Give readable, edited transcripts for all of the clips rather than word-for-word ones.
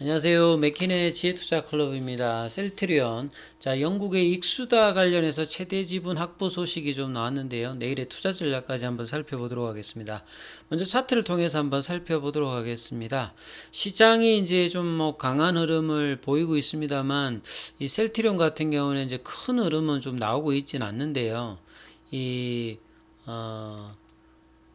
안녕하세요. 맥킨의 지혜투자클럽입니다. 셀트리온. 자, 영국의 익수다 관련해서 최대 지분 확보 소식이 좀 나왔는데요. 내일의 투자 전략까지 한번 살펴보도록 하겠습니다. 먼저 차트를 통해서 한번 살펴보도록 하겠습니다. 시장이 이제 좀 뭐 강한 흐름을 보이고 있습니다만, 이 셀트리온 같은 경우는 이제 큰 흐름은 좀 나오고 있지는 않는데요. 이, 어,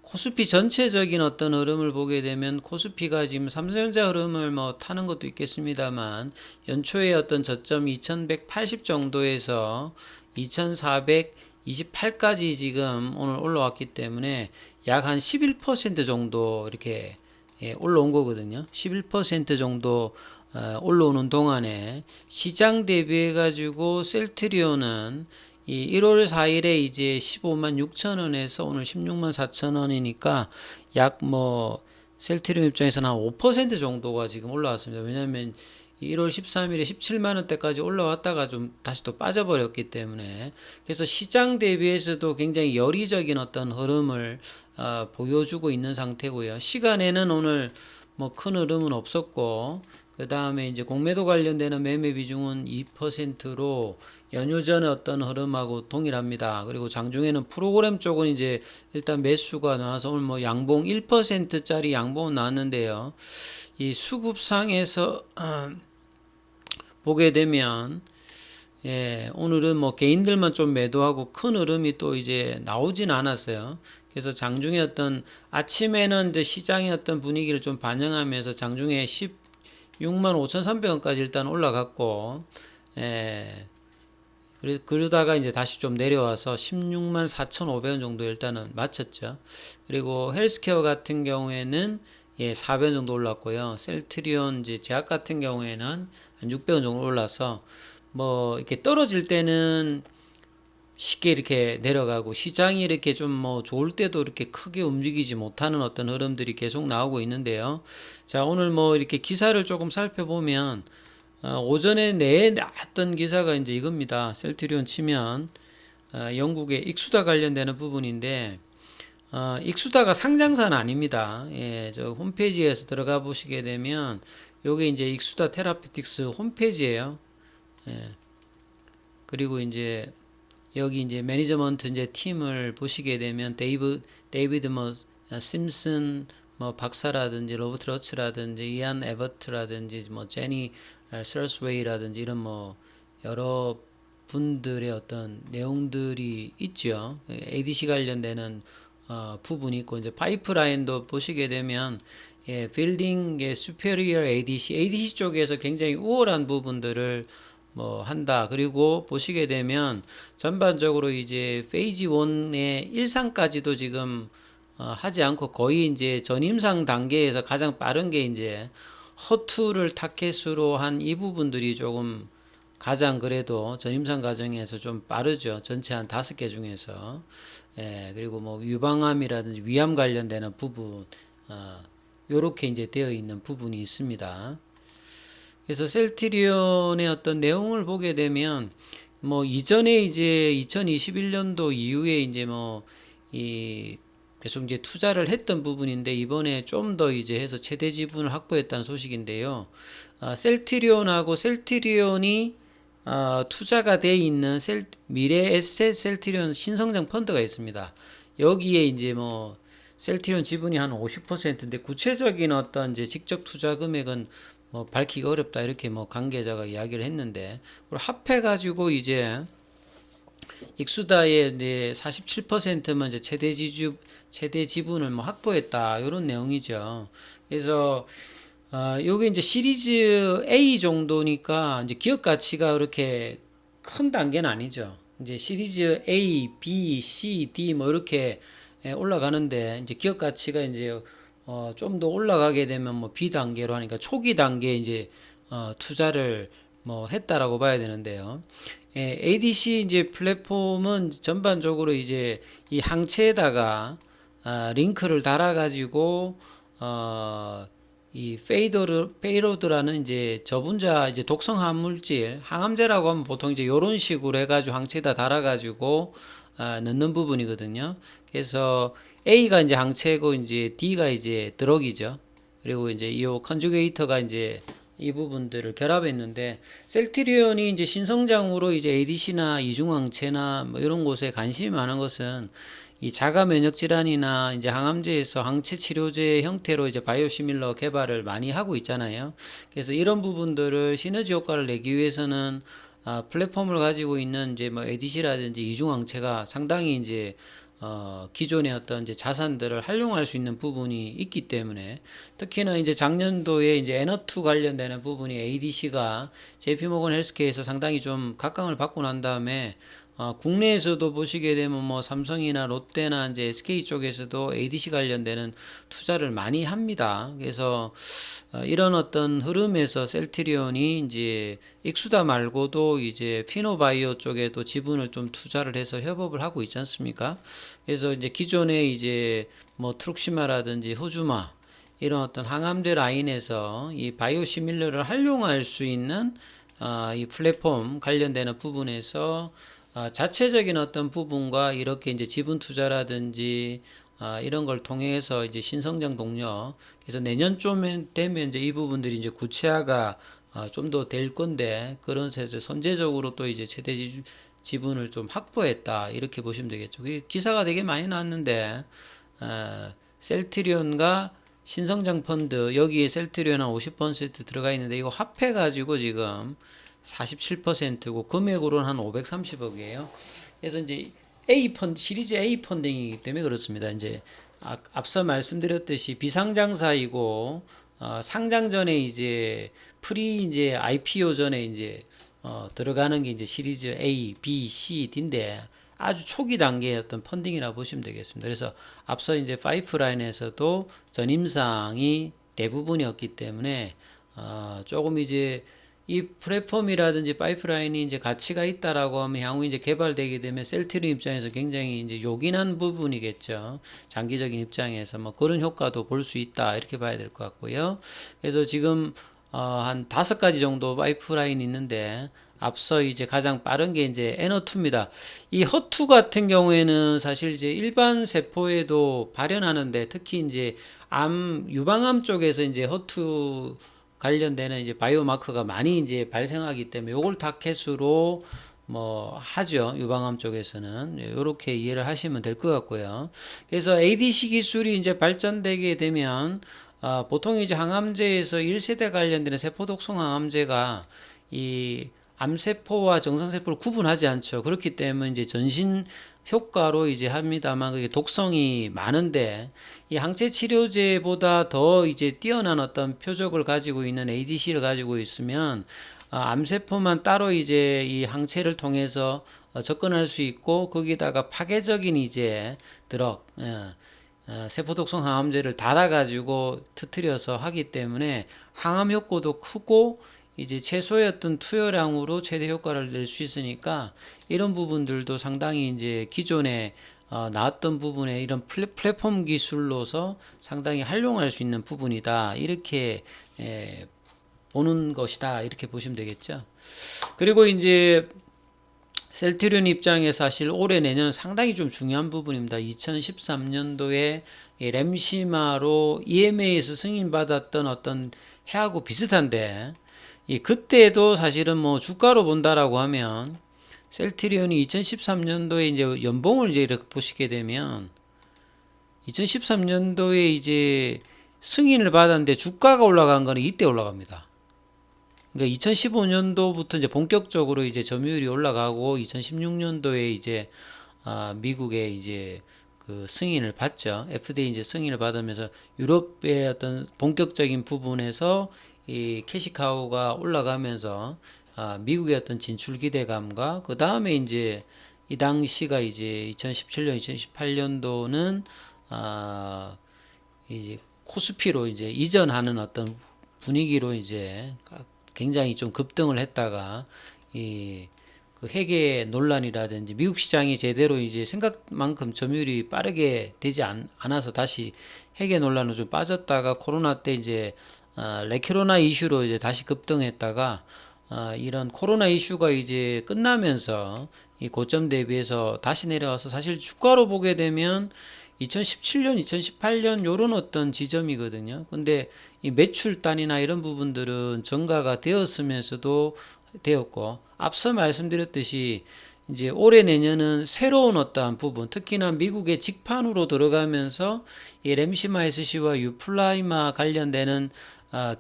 코스피 전체적인 어떤 흐름을 보게 되면 코스피가 지금 삼성전자 흐름을 뭐 타는 것도 있겠습니다만 연초에 어떤 저점 2180 정도에서 2428까지 지금 오늘 올라왔기 때문에 약 한 11% 정도 이렇게 올라온 거거든요. 11% 정도 올라오는 동안에 시장 대비해 가지고 셀트리온은 이 1월 4일에 이제 15만 6천 원에서 오늘 16만 4천 원이니까 약 뭐 셀트리온 입장에서는 한 5% 정도가 지금 올라왔습니다. 왜냐하면 1월 13일에 17만 원대까지 올라왔다가 좀 다시 또 빠져버렸기 때문에 그래서 시장 대비해서도 굉장히 열의적인 어떤 흐름을 보여주고 있는 상태고요. 시간에는 오늘 뭐 큰 흐름은 없었고 그 다음에 이제 공매도 관련되는 매매 비중은 2%로 연휴 전의 어떤 흐름하고 동일합니다. 그리고 장중에는 프로그램 쪽은 이제 일단 매수가 나와서 오늘 뭐 양봉 1%짜리 양봉은 나왔는데요. 이 수급상에서 보게 되면 오늘은 뭐 개인들만 좀 매도하고 큰 흐름이 또 이제 나오진 않았어요. 그래서 장중에 어떤 아침에는 이제 시장의 어떤 분위기를 좀 반영하면서 장중에 16만 5,300원까지 일단 올라갔고, 그러다가 이제 다시 좀 내려와서 16만 4,500원 정도 일단은 마쳤죠. 그리고 헬스케어 같은 경우에는 400원 정도 올랐고요. 셀트리온 이제 제약 같은 경우에는 한 600원 정도 올라서 뭐 이렇게 떨어질 때는 쉽게 이렇게 내려가고 시장이 이렇게 좀 뭐 좋을 때도 이렇게 크게 움직이지 못하는 어떤 흐름들이 계속 나오고 있는데요. 자, 오늘 뭐 이렇게 기사를 조금 살펴보면 오전에 나왔던 기사가 이제 이겁니다. 셀트리온 치면 영국의 익수다 관련되는 부분인데 익수다가 상장사는 아닙니다. 저 홈페이지에서 들어가 보시게 되면 요게 이제 익수다 테라피틱스 홈페이지예요. 그리고 이제 여기 이제 매니저먼트 이제 팀을 보시게 되면 데이비드 뭐 심슨 뭐 박사라든지 로버트 러츠라든지 이안 에버트라든지 뭐 제니 서스웨이라든지 이런 뭐 여러 분들의 어떤 내용들이 있죠. ADC 관련되는 부분이 있고 이제 파이프라인도 보시게 되면 빌딩의 superior ADC 쪽에서 굉장히 우월한 부분들을 뭐 한다. 그리고 보시게 되면 전반적으로 이제 페이지 1의 일상까지도 지금 하지 않고 거의 이제 전임상 단계에서 가장 빠른 게 이제 허투를 타켓으로 한 이 부분들이 조금 가장 그래도 전임상 과정에서 좀 빠르죠. 전체 한 5개 중에서. 그리고 뭐 유방암이라든지 위암 관련되는 부분, 요렇게 이제 되어 있는 부분이 있습니다. 그래서 셀트리온의 어떤 내용을 보게 되면 뭐 이전에 이제 2021년도 이후에 이제 뭐 이 계속 이제 투자를 했던 부분인데 이번에 좀 더 이제 해서 최대 지분을 확보했다는 소식인데요. 셀트리온하고 셀트리온이 투자가 돼 있는 미래 에셋 셀트리온 신성장 펀드가 있습니다. 여기에 이제 뭐 셀트리온 지분이 한 50%인데 구체적인 어떤 이제 직접 투자 금액은 뭐 밝히기가 어렵다 이렇게 뭐 관계자가 이야기를 했는데 그걸 합해가지고 이제 익수다의 이제 47%만 이제 최대 지분을 뭐 확보했다 이런 내용이죠. 그래서 요게 이제 시리즈 A 정도니까 이제 기업 가치가 그렇게 큰 단계는 아니죠. 이제 시리즈 A, B, C, D 뭐 이렇게 올라가는데 이제 기업 가치가 이제 좀 더 올라가게 되면 뭐 B 단계로 하니까 초기 단계에 이제 투자를 뭐 했다라고 봐야 되는데요. ADC 이제 플랫폼은 전반적으로 이제 이 항체에다가 링크를 달아가지고 이 페이로드라는 이제 저분자 이제 독성 항물질 항암제라고 하면 보통 이제 이런 식으로 해가지고 항체에다 달아가지고 넣는 부분이거든요. 그래서 A가 이제 항체고 이제 D가 이제 드럭이죠. 그리고 이제 이 컨주게이터가 이제 이 부분들을 결합했는데 셀트리온이 이제 신성장으로 이제 ADC나 이중항체나 뭐 이런 곳에 관심이 많은 것은 이 자가 면역 질환이나 이제 항암제에서 항체 치료제 형태로 이제 바이오시밀러 개발을 많이 하고 있잖아요. 그래서 이런 부분들을 시너지 효과를 내기 위해서는 플랫폼을 가지고 있는 이제 뭐 ADC라든지 이중항체가 상당히 이제 기존의 어떤 이제 자산들을 활용할 수 있는 부분이 있기 때문에 특히나 이제 작년도에 이제 에너투 관련되는 부분이 ADC가 JP모건 헬스케어에서 상당히 좀 각광을 받고 난 다음에 국내에서도 보시게 되면 뭐 삼성이나 롯데나 이제 SK 쪽에서도 ADC 관련되는 투자를 많이 합니다. 그래서 이런 어떤 흐름에서 셀트리온이 이제 익수다 말고도 이제 피노바이오 쪽에도 지분을 좀 투자를 해서 협업을 하고 있지 않습니까? 그래서 이제 기존에 이제 뭐 트룩시마라든지 호주마 이런 어떤 항암제 라인에서 이 바이오시밀러를 활용할 수 있는 이 플랫폼 관련되는 부분에서 자체적인 어떤 부분과 이렇게 이제 지분 투자라든지 이런 걸 통해서 이제 신성장 동력 그래서 내년쯤 되면 이제 이 부분들이 이제 구체화가 좀 더 될 건데 그런 세서 선제적으로 또 이제 최대 지분을 좀 확보했다 이렇게 보시면 되겠죠. 기사가 되게 많이 나왔는데 셀트리온과 신성장 펀드 여기에 셀트리온 한 50% 들어가 있는데 이거 합해 가지고 지금 47%고 금액으로는 한 530억이에요. 그래서 이제 A 펀드 시리즈 A 펀딩이기 때문에 그렇습니다. 이제 앞서 말씀드렸듯이 비상장사이고 상장 전에 이제 프리 이제 IPO 전에 이제 들어가는 게 이제 시리즈 A, B, C, D인데 아주 초기 단계의 어떤 펀딩이라고 보시면 되겠습니다. 그래서 앞서 이제 파이프라인에서도 전임상이 대부분이었기 때문에 조금 이제 이 플랫폼이라든지 파이프라인이 이제 가치가 있다라고 하면 향후 이제 개발되게 되면 셀트리 입장에서 굉장히 이제 요긴한 부분이겠죠. 장기적인 입장에서 뭐 그런 효과도 볼 수 있다 이렇게 봐야 될 것 같고요. 그래서 지금 한 5가지 정도 파이프라인이 있는데 앞서 이제 가장 빠른 게 이제 N2입니다. 이 허투 같은 경우에는 사실 이제 일반 세포에도 발현하는데 특히 이제 유방암 쪽에서 이제 허투 관련되는 이제 바이오마커가 많이 이제 발생하기 때문에 요걸 타켓으로 뭐 하죠. 유방암 쪽에서는 이렇게 이해를 하시면 될 것 같고요. 그래서 ADC 기술이 이제 발전되게 되면 보통 이제 항암제에서 1세대 관련되는 세포독성 항암제가 이 암세포와 정상세포를 구분하지 않죠. 그렇기 때문에 이제 전신 효과로 이제 합니다만 그게 독성이 많은데 이 항체 치료제보다 더 이제 뛰어난 어떤 표적을 가지고 있는 ADC를 가지고 있으면 암세포만 따로 이제 이 항체를 통해서 접근할 수 있고 거기다가 파괴적인 이제 드럭 세포독성 항암제를 달아가지고 터뜨려서 하기 때문에 항암 효과도 크고 이제 최소의 어떤 투여량으로 최대 효과를 낼 수 있으니까 이런 부분들도 상당히 이제 기존에 나왔던 부분에 이런 플랫폼 기술로서 상당히 활용할 수 있는 부분이다 이렇게 보는 것이다 이렇게 보시면 되겠죠. 그리고 이제 셀트리온 입장에 사실 올해 내년 상당히 좀 중요한 부분입니다. 2013년도에 램시마로 EMA에서 승인받았던 어떤 해하고 비슷한데 그때도 사실은 뭐 주가로 본다라고 하면 셀트리온이 2013년도에 이제 연봉을 이제 이렇게 보시게 되면 2013년도에 이제 승인을 받았는데 주가가 올라간 거는 이때 올라갑니다. 그러니까 2015년도부터 이제 본격적으로 이제 점유율이 올라가고 2016년도에 이제 미국의 이제 그 승인을 받죠. FDA 이제 승인을 받으면서 유럽의 어떤 본격적인 부분에서 이 캐시카우가 올라가면서 미국의 어떤 진출 기대감과 그 다음에 이제 이 당시가 이제 2017년, 2018년도는 이제 코스피로 이제 이전하는 어떤 분위기로 이제 굉장히 좀 급등을 했다가 그 회계 논란이라든지 미국 시장이 제대로 이제 생각만큼 점유율이 빠르게 되지 않아서 다시 회계 논란으로 좀 빠졌다가 코로나 때 이제 레코로나 이슈로 이제 다시 급등했다가 이런 코로나 이슈가 이제 끝나면서 이 고점 대비해서 다시 내려와서 사실 주가로 보게 되면 2017년, 2018년 요런 어떤 지점이거든요. 근데 이 매출단이나 이런 부분들은 증가가 되었으면서도 되었고, 앞서 말씀드렸듯이 이제 올해 내년은 새로운 어떠한 부분, 특히나 미국의 직판으로 들어가면서 이 램시마 SC와 유플라이마 관련되는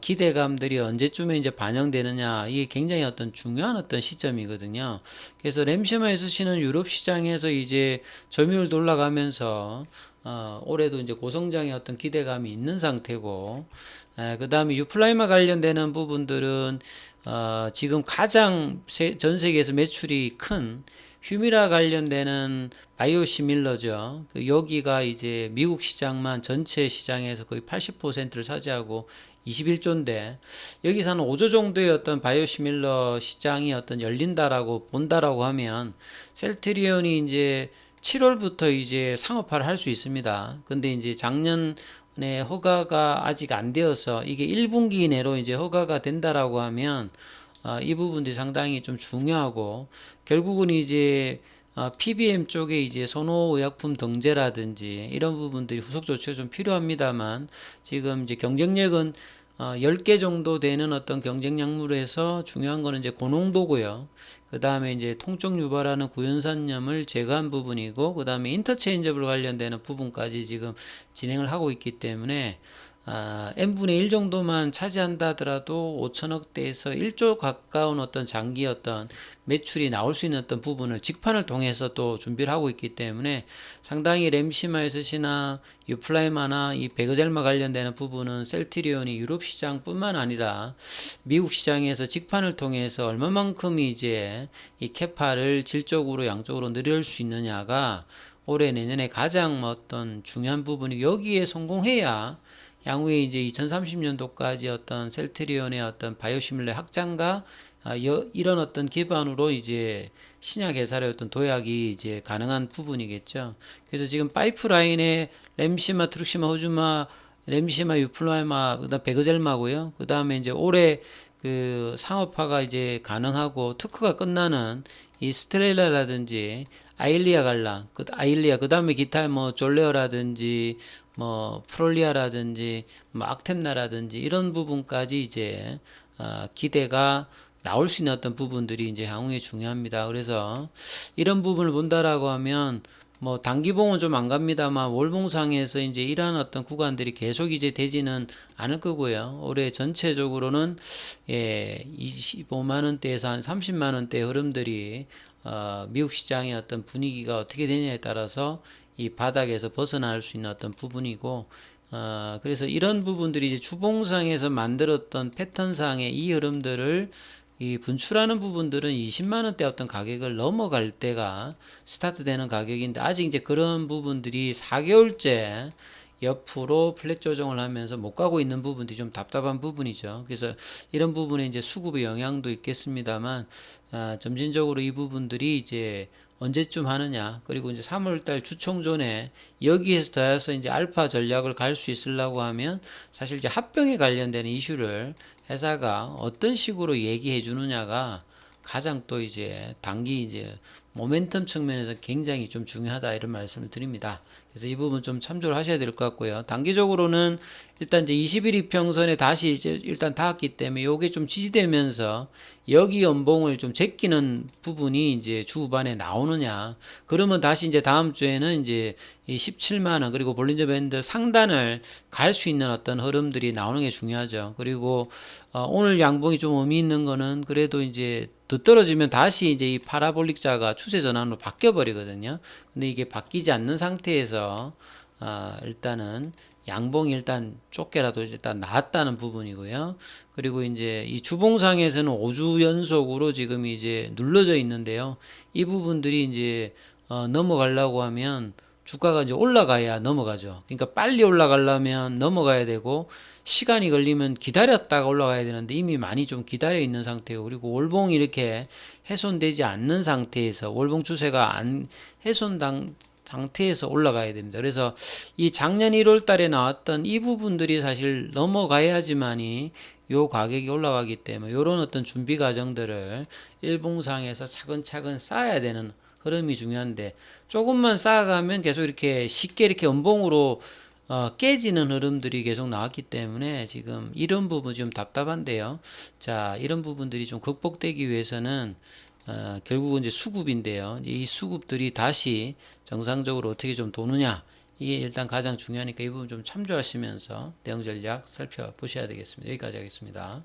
기대감들이 언제쯤에 이제 반영되느냐, 이게 굉장히 어떤 중요한 어떤 시점이거든요. 그래서 램시마 SC는 유럽 시장에서 이제 점유율도 올라가면서 올해도 이제 고성장의 어떤 기대감이 있는 상태고, 그 다음에 유플라이마 관련되는 부분들은 지금 가장 전 세계에서 매출이 큰 휴미라 관련되는 바이오시밀러죠. 여기가 이제 미국 시장만 전체 시장에서 거의 80%를 차지하고 21조인데, 여기서 한 5조 정도의 어떤 바이오시밀러 시장이 어떤 열린다라고 본다라고 하면, 셀트리온이 이제 7월부터 이제 상업화를 할 수 있습니다. 근데 이제 작년에 허가가 아직 안 되어서 이게 1분기 내로 이제 허가가 된다라고 하면 이 부분들이 상당히 좀 중요하고, 결국은 이제 PBM 쪽에 이제 선호의약품 등재라든지 이런 부분들이 후속 조치가 좀 필요합니다만, 지금 이제 경쟁력은 10개 정도 되는 어떤 경쟁약물에서 중요한 거는 이제 고농도고요. 그 다음에 이제 통증 유발하는 구연산염을 제거한 부분이고, 그 다음에 인터체인저블 관련되는 부분까지 지금 진행을 하고 있기 때문에 n분의 1 정도만 차지한다 하더라도 5천억대에서 1조 가까운 어떤 장기 어떤 매출이 나올 수 있는 어떤 부분을 직판을 통해서 또 준비를 하고 있기 때문에, 상당히 램시마 SC나 유플라이마나 이 베그젤마 관련되는 부분은 셀트리온이 유럽 시장뿐만 아니라 미국 시장에서 직판을 통해서 얼마만큼이 이제 이 캐파를 질적으로 양적으로 늘릴 수 있느냐가 올해 내년에 가장 어떤 중요한 부분이, 여기에 성공해야 향후에 이제 2030년도까지 어떤 셀트리온의 어떤 바이오시밀러 확장과 이런 어떤 기반으로 이제 신약 회사의 어떤 도약이 이제 가능한 부분이겠죠. 그래서 지금 파이프라인에 램시마, 트룩시마, 호주마, 램시마, 유플라이마, 그다음 베그젤마고요. 그다음에 이제 올해 그 상업화가 이제 가능하고 특허가 끝나는 이 스트렐라라든지 아일리아 갈라, 아일리아, 그 다음에 기타 뭐 졸레어라든지 뭐 프롤리아라든지 뭐 악템나라든지 이런 부분까지 이제 기대가 나올 수 있는 어떤 부분들이 이제 향후에 중요합니다. 그래서 이런 부분을 본다라고 하면 뭐 단기봉은 좀 안 갑니다만 월봉상에서 이제 이러한 어떤 구간들이 계속 이제 되지는 않을 거고요. 올해 전체적으로는 25만 원대에서 한 30만 원대 흐름들이 미국 시장의 어떤 분위기가 어떻게 되냐에 따라서 이 바닥에서 벗어날 수 있는 어떤 부분이고, 그래서 이런 부분들이 이제 주봉상에서 만들었던 패턴상의 이 흐름들을 이 분출하는 부분들은 20만 원대 어떤 가격을 넘어갈 때가 스타트되는 가격인데, 아직 이제 그런 부분들이 4개월째 옆으로 플랫 조정을 하면서 못 가고 있는 부분들이 좀 답답한 부분이죠. 그래서 이런 부분에 이제 수급의 영향도 있겠습니다만, 점진적으로 이 부분들이 이제 언제쯤 하느냐, 그리고 이제 3월달 주총전에 여기에서 더해서 이제 알파 전략을 갈 수 있으려고 하면, 사실 이제 합병에 관련되는 이슈를 회사가 어떤 식으로 얘기해 주느냐가 가장 또 이제 단기 이제 모멘텀 측면에서 굉장히 좀 중요하다, 이런 말씀을 드립니다. 그래서 이 부분 좀 참조를 하셔야 될 것 같고요. 단기적으로는 일단 이제 21 이평선에 다시 이제 일단 닿았기 때문에 요게 좀 지지되면서 여기 연봉을 좀 제끼는 부분이 이제 주후반에 나오느냐, 그러면 다시 이제 다음 주에는 이제 이 17만 원 그리고 볼린저 밴드 상단을 갈 수 있는 어떤 흐름들이 나오는 게 중요하죠. 그리고 오늘 양봉이 좀 의미 있는 거는, 그래도 이제 더 떨어지면 다시 이제 이 파라볼릭 자가 추세 전환으로 바뀌어 버리거든요. 근데 이게 바뀌지 않는 상태에서 일단은 양봉이 일단 좁게라도 일단 나왔다는 부분이고요. 그리고 이제 이 주봉상에서는 5주 연속으로 지금 이제 눌러져 있는데요. 이 부분들이 이제 넘어가려고 하면 주가가 이제 올라가야 넘어가죠. 그러니까 빨리 올라가려면 넘어가야 되고, 시간이 걸리면 기다렸다가 올라가야 되는데 이미 많이 좀 기다려 있는 상태고, 그리고 월봉이 이렇게 훼손되지 않는 상태에서, 월봉 추세가 안 훼손당 상태에서 올라가야 됩니다. 그래서 이 작년 1월 달에 나왔던 이 부분들이 사실 넘어가야지만이 요 가격이 올라가기 때문에, 요런 어떤 준비 과정들을 일봉상에서 차근차근 쌓아야 되는 흐름이 중요한데 조금만 쌓아가면 계속 이렇게 쉽게 이렇게 연봉으로 깨지는 흐름들이 계속 나왔기 때문에 지금 이런 부분 좀 답답한데요. 자, 이런 부분들이 좀 극복되기 위해서는 결국은 이제 수급인데요. 이 수급들이 다시 정상적으로 어떻게 좀 도느냐. 이게 일단 가장 중요하니까 이 부분 좀 참조하시면서 대응 전략 살펴보셔야 되겠습니다. 여기까지 하겠습니다.